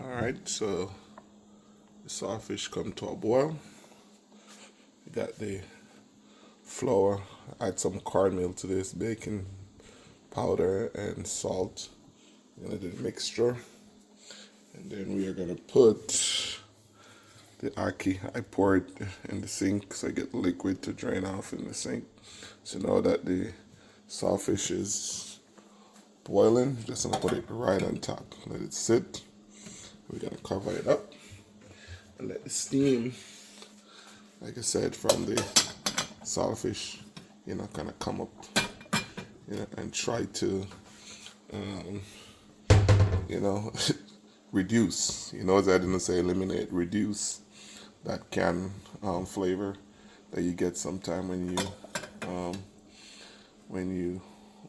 Alright, so the sawfish come to a boil. You got the flour, add some cornmeal to this, baking powder and salt. You're gonna do the mixture. And then we are gonna put the ackee. I pour it in the sink so I get the liquid to drain off in the sink. So now that the sawfish is boiling, just gonna put it right on top. Let it sit. We're gonna cover it up and let the steam, like I said, from the sawfish, kind of come up, and try to, you know, reduce. As I didn't say eliminate, reduce that can flavor that you get sometime when you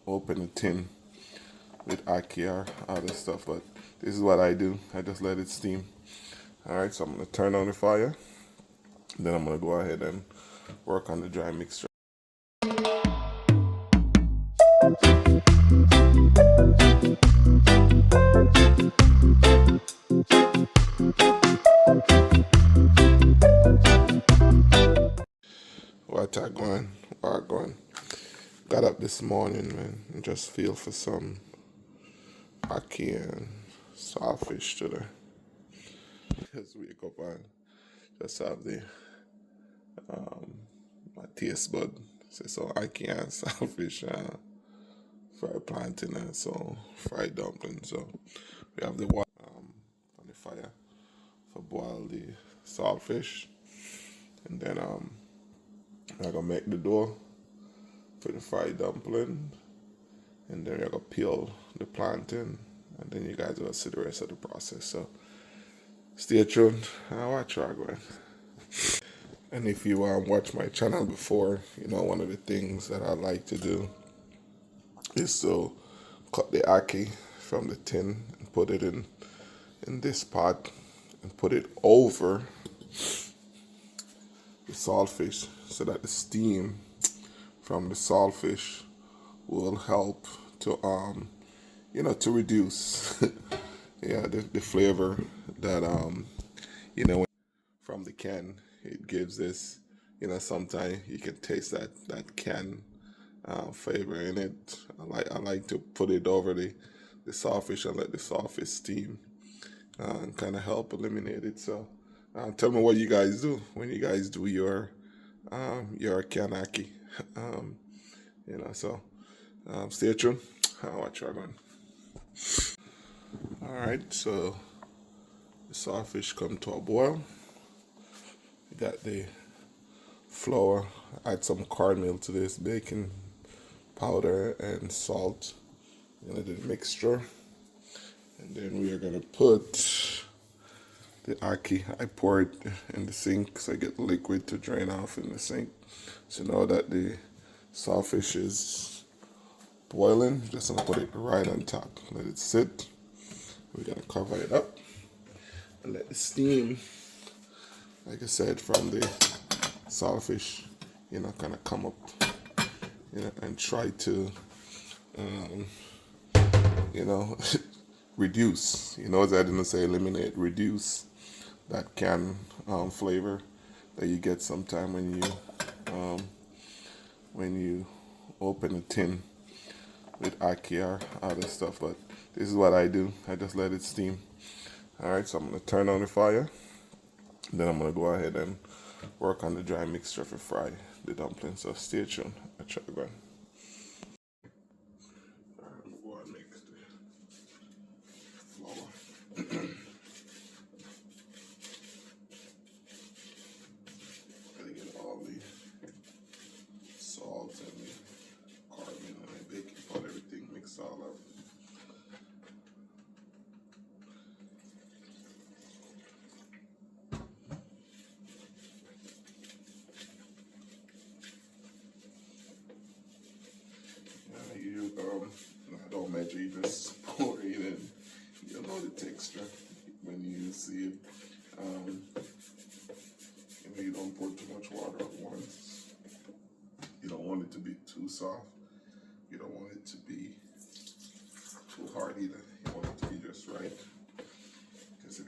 open a tin with ackee or other stuff. But this is what I do. I just let it steam. All right, so I'm gonna turn on the fire. Then I'm gonna go ahead and work on the dry mixture. What I going? What I going? Got up this morning, man, and just feel for some ackee and sawfish today. Just wake up and just have the my taste bud. So ackee and sawfish, fried plantain and so fried dumplings. So we have the water on the fire for boil the saltfish, and then I'm gonna make the dough for the fried dumpling, and then we're gonna peel the plantain, and then you guys will see the rest of the process. So stay tuned and watch how I go. And if you watch my channel before, one of the things that I like to do is to cut the ackee from the tin and put it in this pot and put it over the saltfish so that the steam from the saltfish will help to to reduce the flavor that from the can. It gives this, sometimes you can taste that can flavor in it. I like to put it over the sawfish and let the sawfish steam and kind of help eliminate it. So tell me what you guys do when you guys do your kanaki. So stay tuned. I'll watch you again. All right, so the sawfish come to a boil. You got the flour, add some cornmeal to this, baking powder and salt. You're gonna do the mixture, and then we are gonna put the ackee. I pour it in the sink so I get the liquid to drain off in the sink. So now that the sawfish is boiling, just gonna put it right on top. Let it sit. We're gonna cover it up and let the steam, like I said, from the sawfish, kind of come up, and try to, reduce. As I didn't say eliminate, reduce that can flavor that you get sometime when you open a tin with ackee or other stuff. But this is what I do. I just let it steam. All right, so I'm gonna turn on the fire. Then I'm gonna go ahead and work on the dry mixture for fry the dumplings. So stay tuned. I'll try again. I'm gonna go and mix the flour. Gotta get all the salt and the carbon and the baking powder, everything mixed all up. I don't measure, you just pour it in. You'll know the texture when you see it. You don't pour too much water at once. You don't want it to be too soft. You don't want it to be too hard either. You want it to be just right. Because if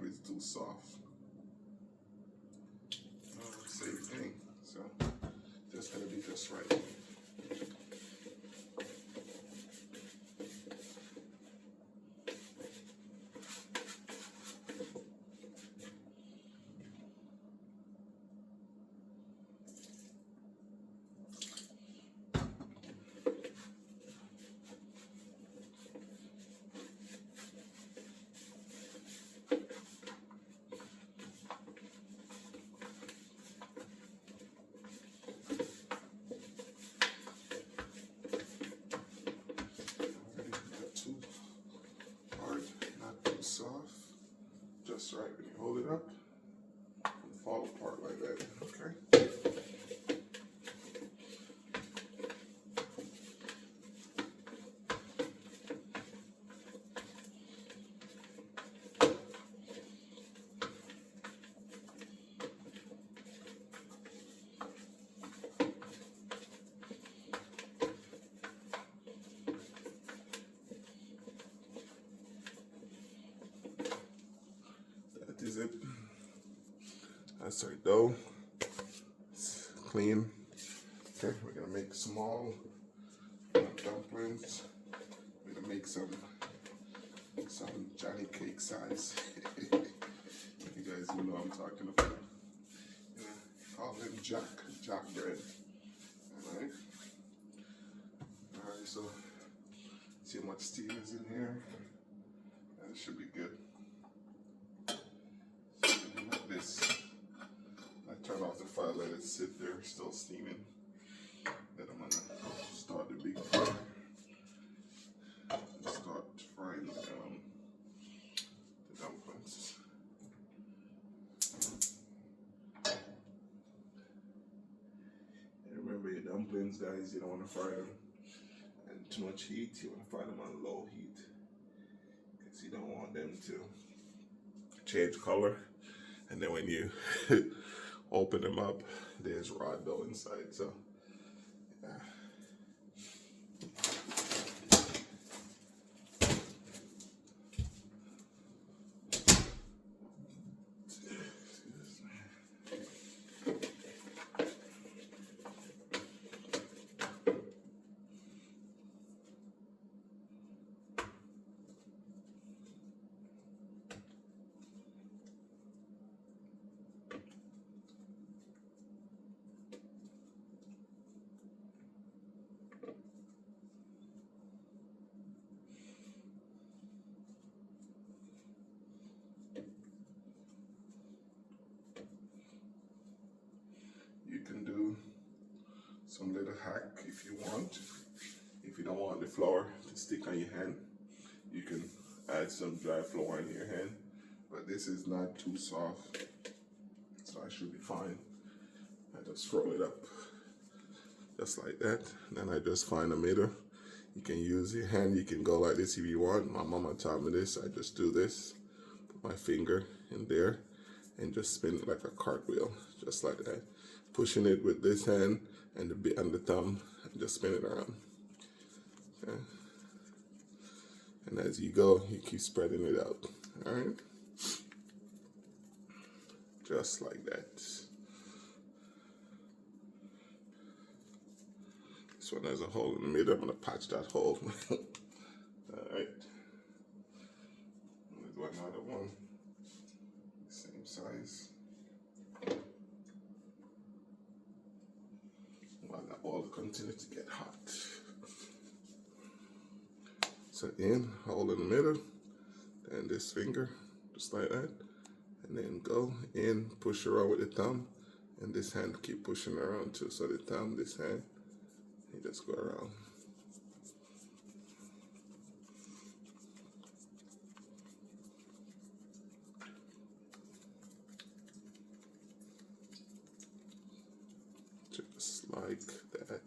if it's too soft. Same thing. So just gonna be just right. Not too soft, just right. When you hold it up, it'll fall apart like that. Okay. That is it. That's our dough. It's clean. Okay, we're gonna make small dumplings. We're gonna make some Johnny cake size. You guys know what I'm talking about. Yeah, call them jack bread. Alright. Alright, so see how much steam is in here. That should be good. Like this. I turn off the fire, let it sit there, still steaming. Then I'm gonna start the big fire. Start frying the dumplings. And remember your dumplings, guys, you don't want to fry them at too much heat. You want to fry them on low heat because you don't want them to change color. And then when you open them up, there's raw dough inside. So, yeah. You can do some little hack if you want. If you don't want the flour to stick on your hand, you can add some dry flour in your hand. But this is not too soft, so I should be fine. I just roll it up just like that. Then I just find a middle. You can use your hand, you can go like this if you want. My mama taught me this. I just do this, put my finger in there, and just spin it like a cartwheel, just like that. Pushing it with this hand and the thumb, and just spin it around. Okay. And as you go, you keep spreading it out. All right, just like that. This one has a hole in the middle. I'm gonna patch that hole. All right. Let's do another one, same size. While the oil continue to get hot. So in, hold in the middle, and this finger, just like that, and then go in, push around with the thumb, and this hand keep pushing around too. So the thumb, this hand, you just go around. Just like that.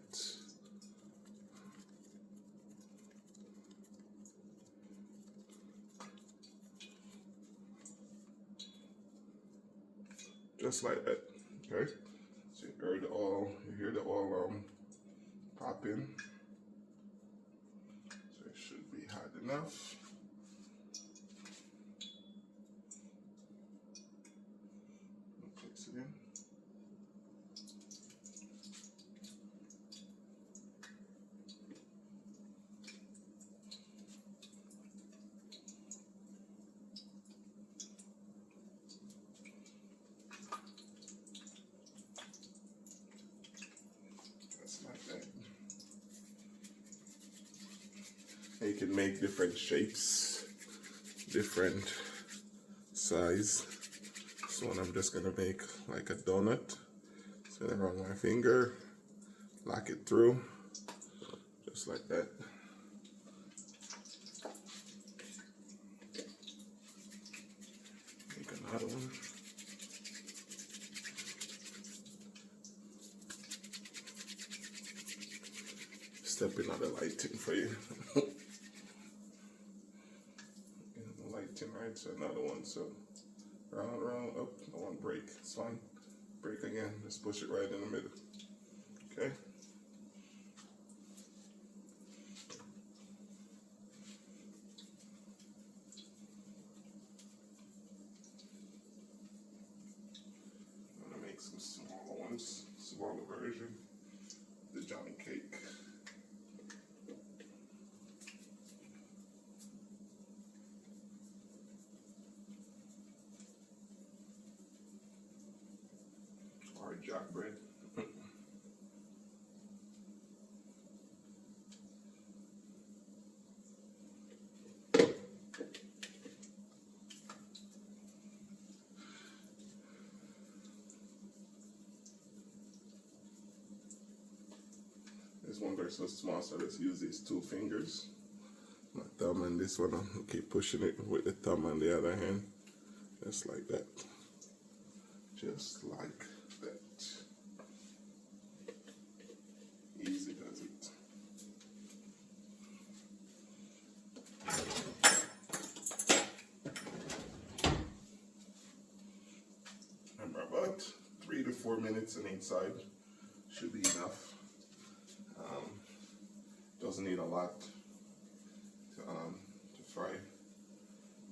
Just like that, okay? So you hear the oil popping. So it should be hot enough. again. Just like that. And you can make different shapes, different size. This one I'm just gonna make like a donut. So I run my finger, lock it through, just like that. Make another one. Stepping on the lighting for you. The lighting, right? So another one. So round, round, up. I want break. It's fine. Break again. Just push it right in the middle. Okay. I'm gonna make some smaller ones, smaller version. The Johnny cake. Or jack bread. This one is so small, so let's use these two fingers. My thumb and this one, I'll keep pushing it with the thumb on the other hand. Just like that. Just like that. Easy does it. Remember, about 3 to 4 minutes on each side should be enough. Doesn't need a lot to fry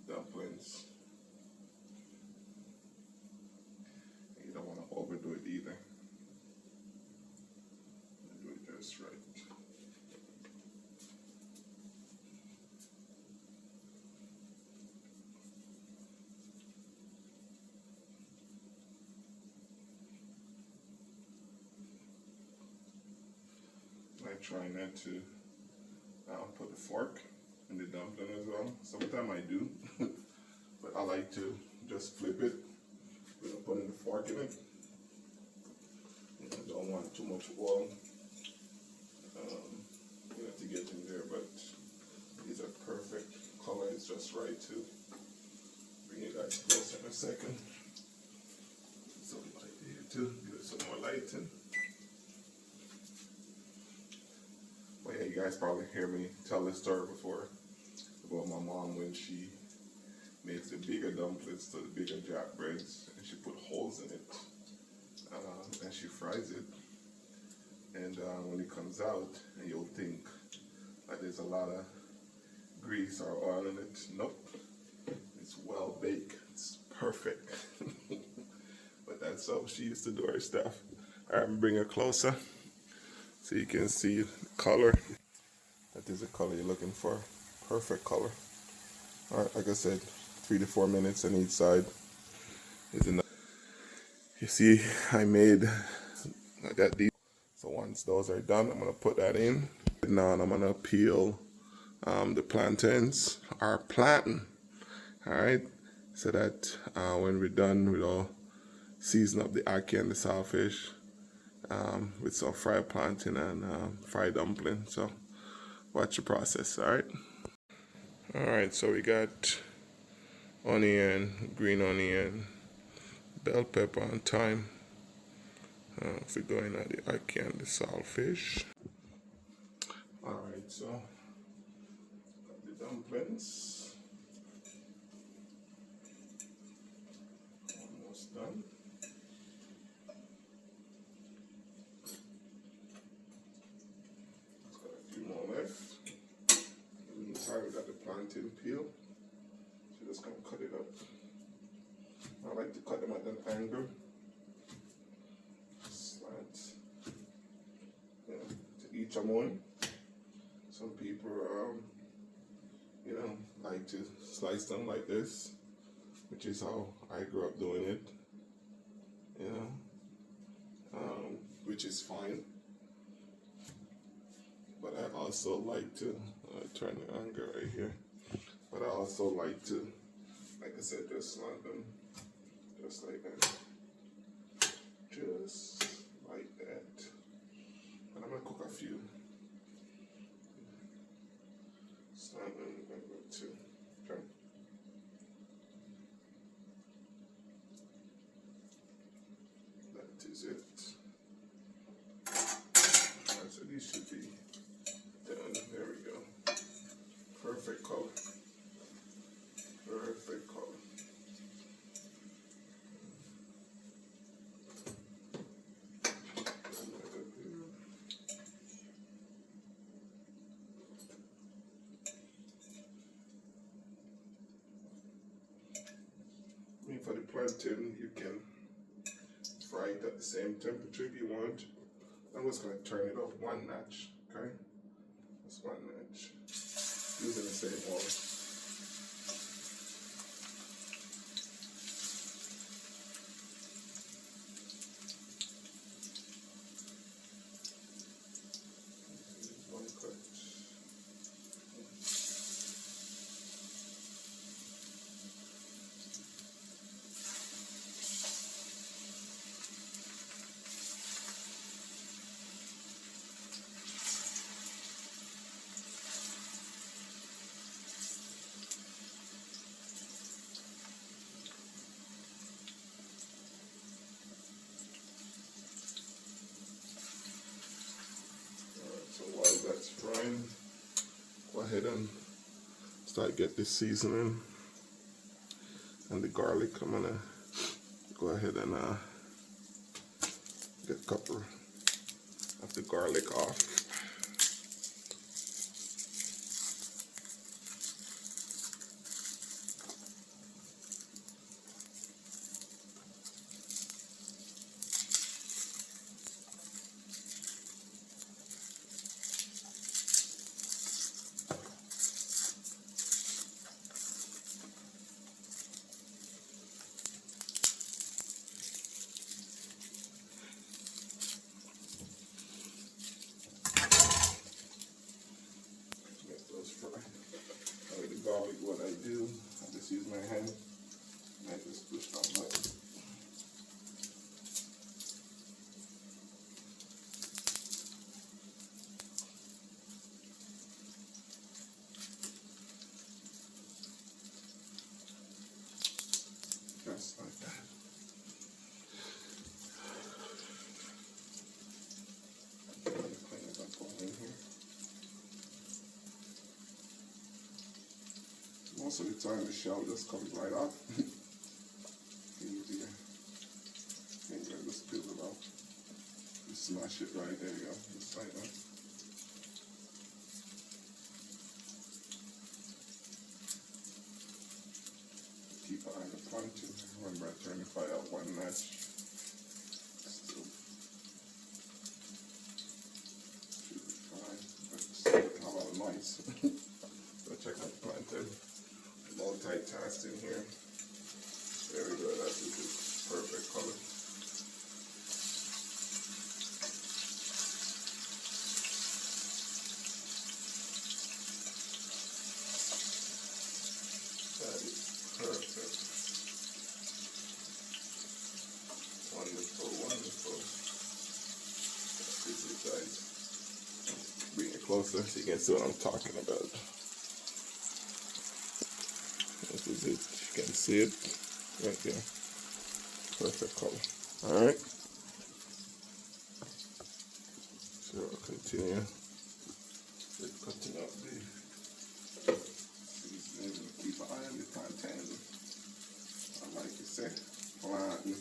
dumplings. You don't want to overdo it either. Do it just right. I try not to put a fork in the dumpling as well. Sometimes I do, but I like to just flip it without putting the fork in it. I don't want too much oil to get in there, but these are perfect. Color is just right too. Bring you guys closer in a second. Some light here too. Give it some more lighting. Well, yeah, you guys probably hear me tell this story before about my mom when she makes the bigger dumplings to the bigger jack breads, and she put holes in it, and she fries it. And when it comes out, and you'll think that there's a lot of grease or oil in it. Nope, it's well baked. It's perfect. But that's how she used to do her stuff. All right, bring her closer so you can see the color. That is the color you're looking for. Perfect color. All right, like I said, 3 to 4 minutes on each side is enough. You see, I got these. So once those are done, I'm gonna put that in. Now I'm gonna peel the plantains, or plantain. All right, so that when we're done, we'll season up the ackee and the saltfish with some fried plantain and fried dumpling. So watch the process. All right. All right. So we got onion, green onion, bell pepper, and thyme. If we're going at the ackee and the saltfish. All right. So got the dumplings. Almost done. Got a few more left. In the meantime, we got the plantain peel. So just gonna cut it up. I like to cut them at an angle some own. Some people, you know, like to slice them like this, which is how I grew up doing it. You know, which is fine. But I also like to turn the angle right here. But I also like to, like I said, just slant them, just like that, just like that. And I'm gonna cook a few. Slant them like that too. Okay. That is it. Alright, so these should be done. There we go. Perfect color. Perfect color. I mean, for the plantain, you can fry it at the same temperature if you want. I'm just going to turn it up one notch, okay? That's one notch. Using the same oil. One cut. So while that's frying, go ahead and start get this seasoning and the garlic. I'm gonna go ahead and get a couple of the garlic off. With the garlic, what I do, I just use my hand and I just push down like it. Just like that. Clean it up over in here. Most of the time the shell just comes right off. Easier. Finger just peel it off. You smash it right there, you go. Just like that. Keep an eye on the plantain. Remember, I turn the fire up one notch. Still should be fine. But still a lot of noise. Go check out the plantain. Multitasking here. Very good. That's a good, perfect color. That is perfect. Wonderful, wonderful. This is guys. Bring it closer so you can see what I'm talking about. This is it. You can see it right there. Perfect color. Alright. So I'll continue with cutting up the seasoning. Keep an eye on the plantain. I like to say, plantain.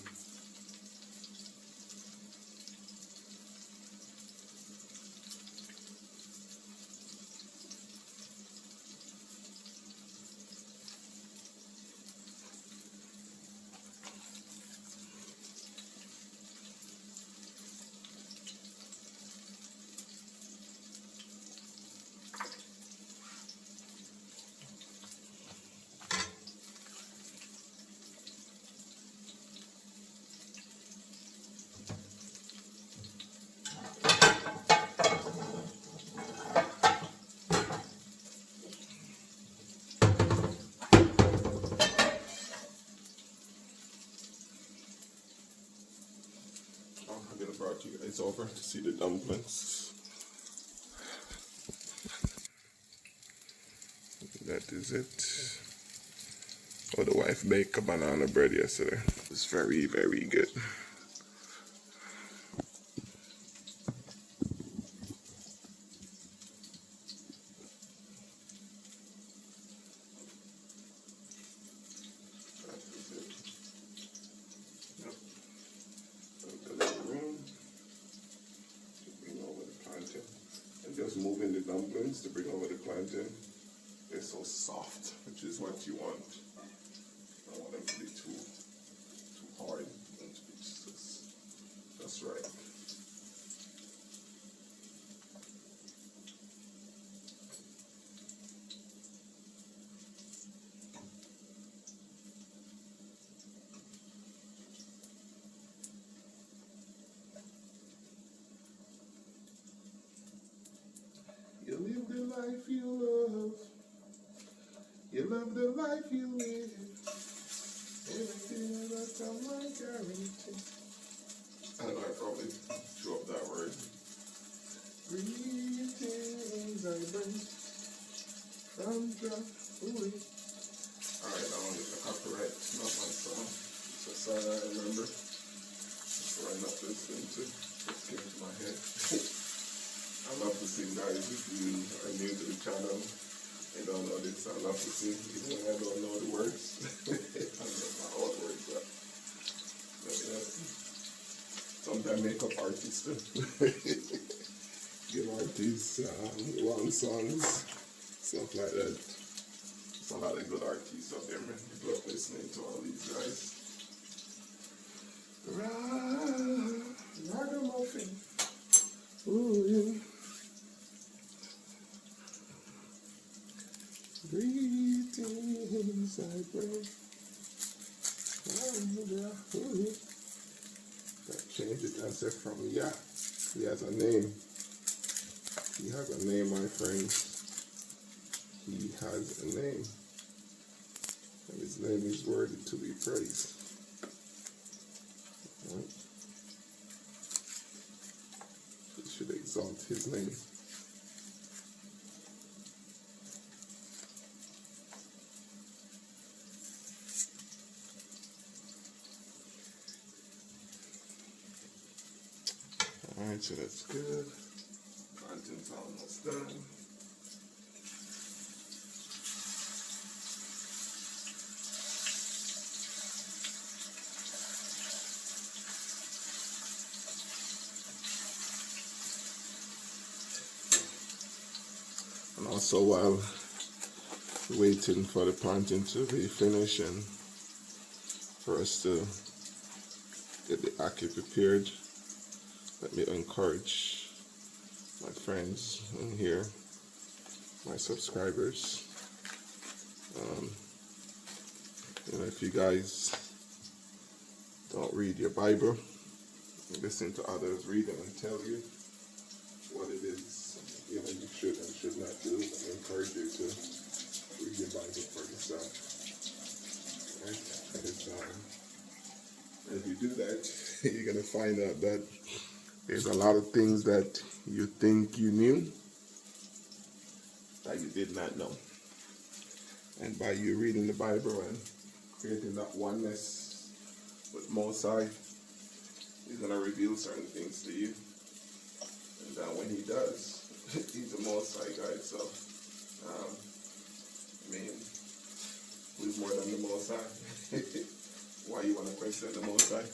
gonna brought you guys over to see the dumplings. That is it. Oh, the wife baked a banana bread yesterday. It's very, very good. That is it. Yep. Into the room to bring over the plantain. And just moving the dumplings to bring over the plantain. They're so soft, which is what you want. I don't want them to be too hard. I want them to be just right. You live the life you love. You love the life you live. Everything that I'm like guarantee. I know I probably threw up that word. Greetings I bring from the Uli. Alright, I don't get the copyright. It's not my song. It's a song I remember. That's what I not listening to. Just came to my head. I love to sing, guys. If you are new to the channel, I don't know this. I love to sing, even when I don't know the words. I don't know my own words, but yeah. Sometimes make up artists too. Give artists wrong songs, stuff like that. There's a lot of good artists out there, man. People are listening to all these guys. Ragamuffin. Ooh, yeah. Greetings I bring. That changed it and said from yeah. He has a name. He has a name, my friends. He has a name. And his name is worthy to be praised. Right? We should exalt his name. Alright, so that's good. Plantain's almost done. And also while waiting for the plantain to be finished and for us to get the ackee prepared, let me encourage my friends in here, my subscribers. If you guys don't read your Bible, listen to others read it and tell you what it is you should and should not do. I encourage you to read your Bible for yourself. Right? Because if you do that, you're going to find out that there's a lot of things that you think you knew that you did not know. And by you reading the Bible and creating that oneness with Most High, He's going to reveal certain things to you. And when He does, He's the Most High guy. So, who's more than the Most High? Why you want to question the Most High?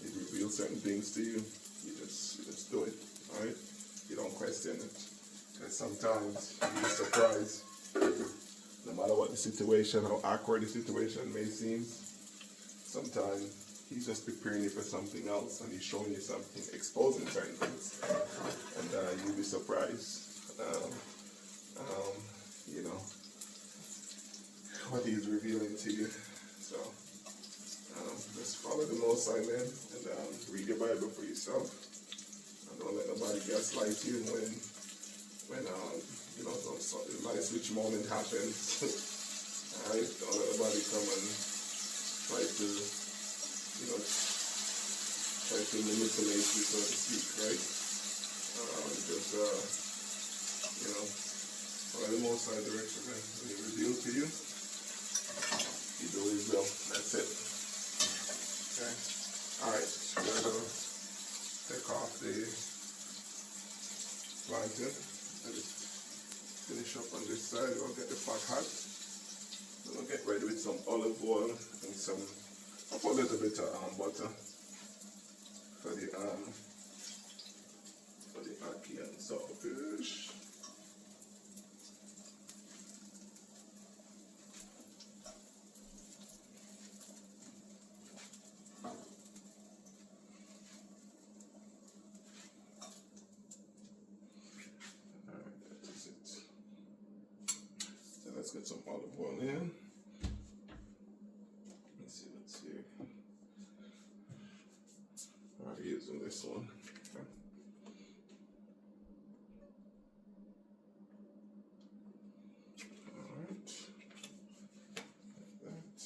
He reveals certain things to you. You just do it, all right? You don't question it. Because sometimes you're surprised, no matter what the situation, how awkward the situation may seem, sometimes He's just preparing you for something else and He's showing you something, exposing certain things. And you'll be surprised, what He's revealing to you. So, just follow the Most High, man, and read your Bible for yourself. And don't let nobody gaslight you when some nice switch moment happens. Alright? Don't let nobody come and try to, try to manipulate you, so to speak, right? Because, you know, by the most high direction, when he reveals to you, you do his will. That's it. Okay? Alright, we're going to take off the plantain. And just finish up on this side. We'll get the pot hot. Then we'll get ready with some olive oil and some, I'll put a little bit of butter for the ackee and saltfish. Let's get some olive oil in. Let's see what's here. I'm using this one. Okay. Alright. Like that.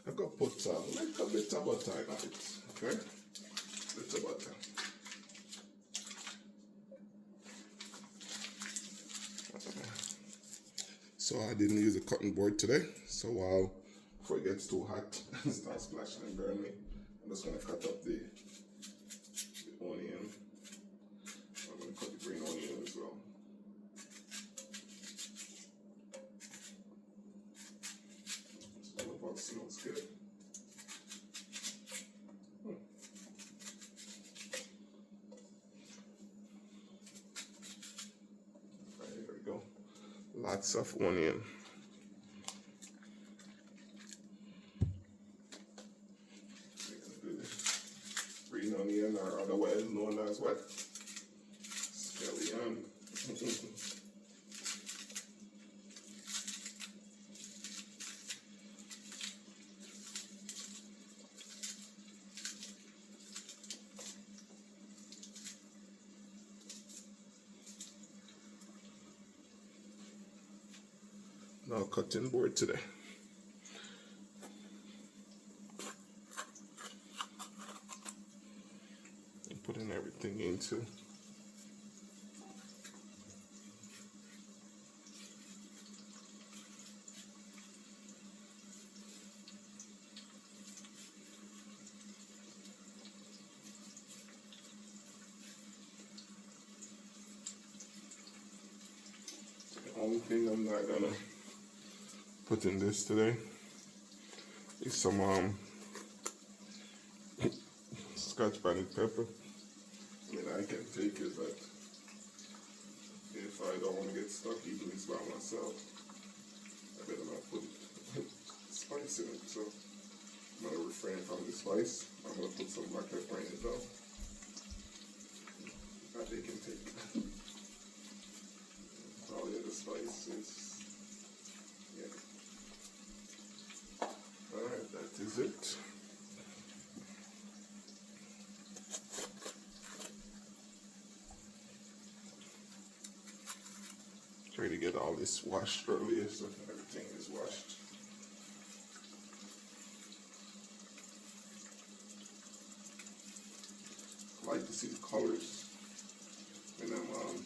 I'm going to put like a bit of butter on it. Okay? Bit of butter. So I didn't use a cotton board today, so before it gets too hot and starts splashing and burning me, I'm just going to cut up the onion. I'm going to cut the green onion as well. So the box smells good. Right, here we go. Lots of onion. Green onion, or otherwise known as what? Scallion. No cutting board today. And putting everything into. The only thing I'm not gonna put in this today is some scotch bonnet pepper. I mean, I can take it, but if I don't want to get stuck eating this by myself, I better not put spice in it. So I'm gonna refrain from the spice. I'm gonna put some black pepper in it though. That they can take. All the other spices. Yeah. Alright, that is it. Try to get all this washed earlier so everything is washed. I like to see the colors when I'm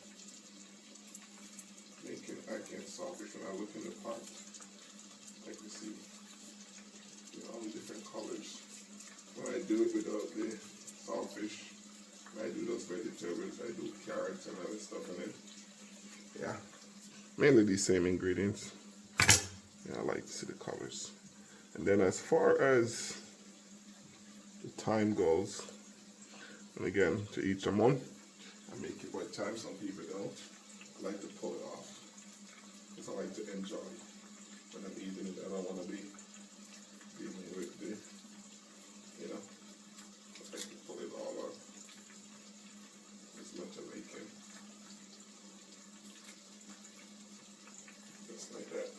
making ackee and saltfish. When I look in the pot, I like to see all the different colors. When I do it without the saltfish, when I do those vegetables, I do carrots and other stuff in it. Yeah, mainly the same ingredients. Yeah, I like to see the colors. And then as far as the time goes, and again, to each their own. I make it by time, some people don't. I like to pull it off, because I like to enjoy when I'm eating it. I don't want to be dealing with the, I like to pull it all off as much as I can. Just like that.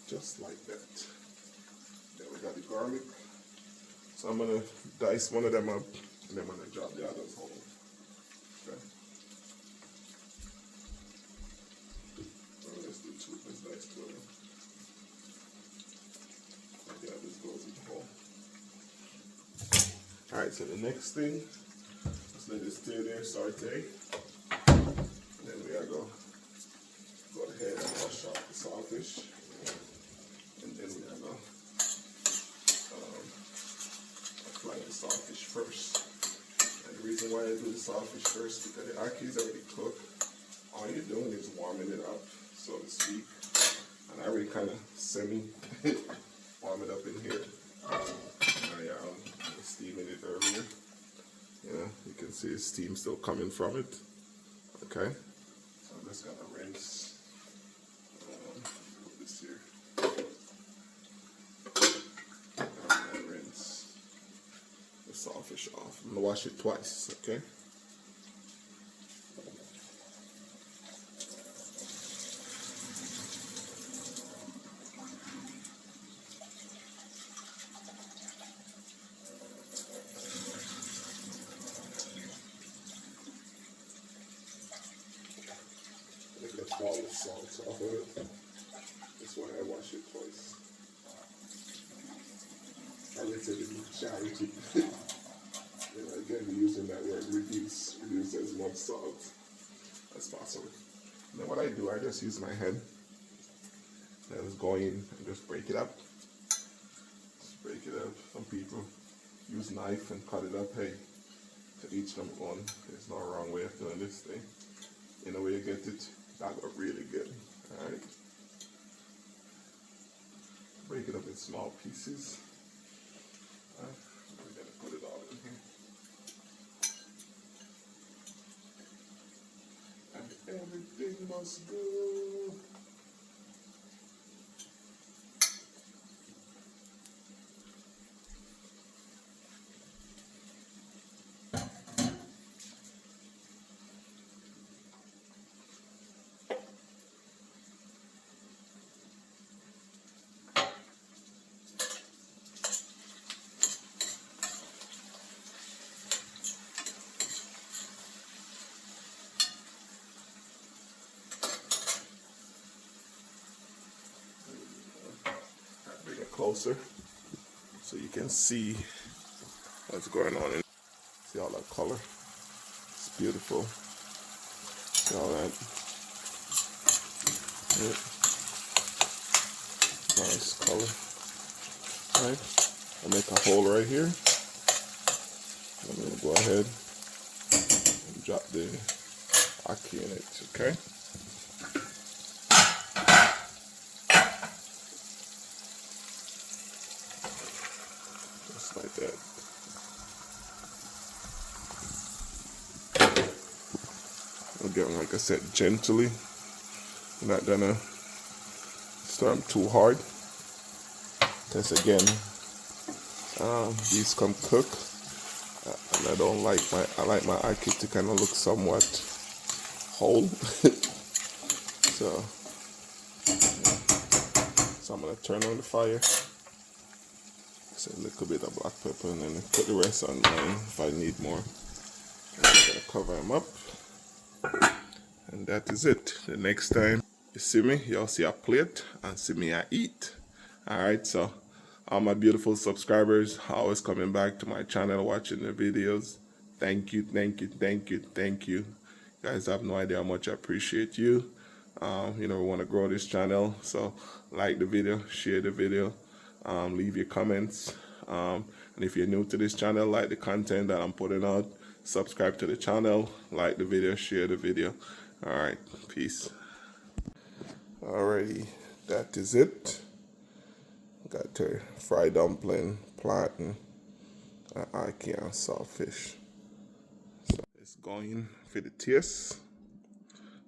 Just like that. Then we got the garlic. So I'm gonna dice one of them up, and then I'm gonna drop the others whole. Okay. Alright, so the next thing, just let it stay there, saute. And then we are go ahead and wash off the saltfish. And then we are going to apply the saltfish first. And the reason why I do the saltfish first is because the ackee is already cooked. All you're doing is warming it up, so to speak. And I already kind of warm it up in here. I was steaming it earlier. Yeah, you can see the steam still coming from it. Okay, so I'm just gonna rinse this here. And rinse the saltfish off. I'm gonna wash it twice. Okay. Get all the salt off of it. That's why I wash it twice. I looked at it in charity. Again, we're using that word reduce as much salt as possible. And then what I do, I just use my hand. I just go in and just break it up. Just break it up. Some people use knife and cut it up. Hey, to each them own. There's no wrong way of doing this thing. You know where you get it? That got really good. Alright. Break it up in small pieces. Alright. We're gonna put it all in here. And everything must go. Closer so you can see what's going on. See all that color? It's beautiful. See all that? Yeah. Nice color. Alright, I'll make a hole right here. I'm going to go ahead and drop the ackee in it, okay? Like that. Again, like I said, gently. I'm not gonna stir them too hard. Because again, these come cooked, and I don't like I like my ackee to kind of look somewhat whole. So I'm gonna turn on the fire. A little bit of black pepper and then put the rest on mine if I need more. And I'm gonna cover them up, and that is it. The next time you see me, you'll see a plate and see me I eat. Alright, so all my beautiful subscribers always coming back to my channel, watching the videos. Thank you, thank you, thank you, thank you. You guys have no idea how much I appreciate you. You know, we want to grow this channel, so like the video, share the video. Leave your comments, and if you're new to this channel, like the content that I'm putting out, subscribe to the channel, like the video, share the video. Alright, peace. Alrighty, that is it. Got the fried dumpling, plantain, ackee and saltfish. So it's going for the taste.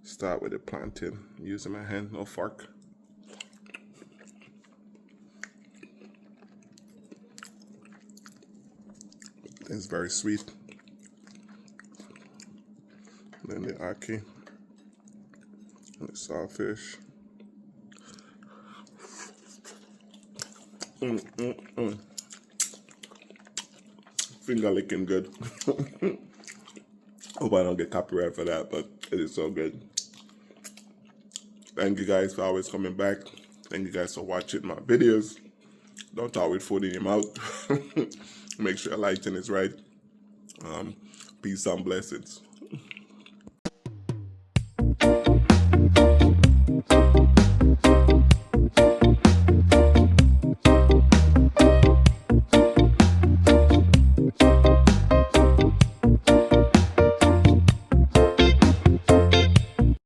Start with the plantain, using my hand, no fork. It's very sweet. Then the ackee and the saltfish. Finger licking good. Hope I don't get copyright for that, but it is so good. Thank you guys for always coming back. Thank you guys for watching my videos. Don't talk with food in your mouth. Make sure your lighting is right. Peace and blessings.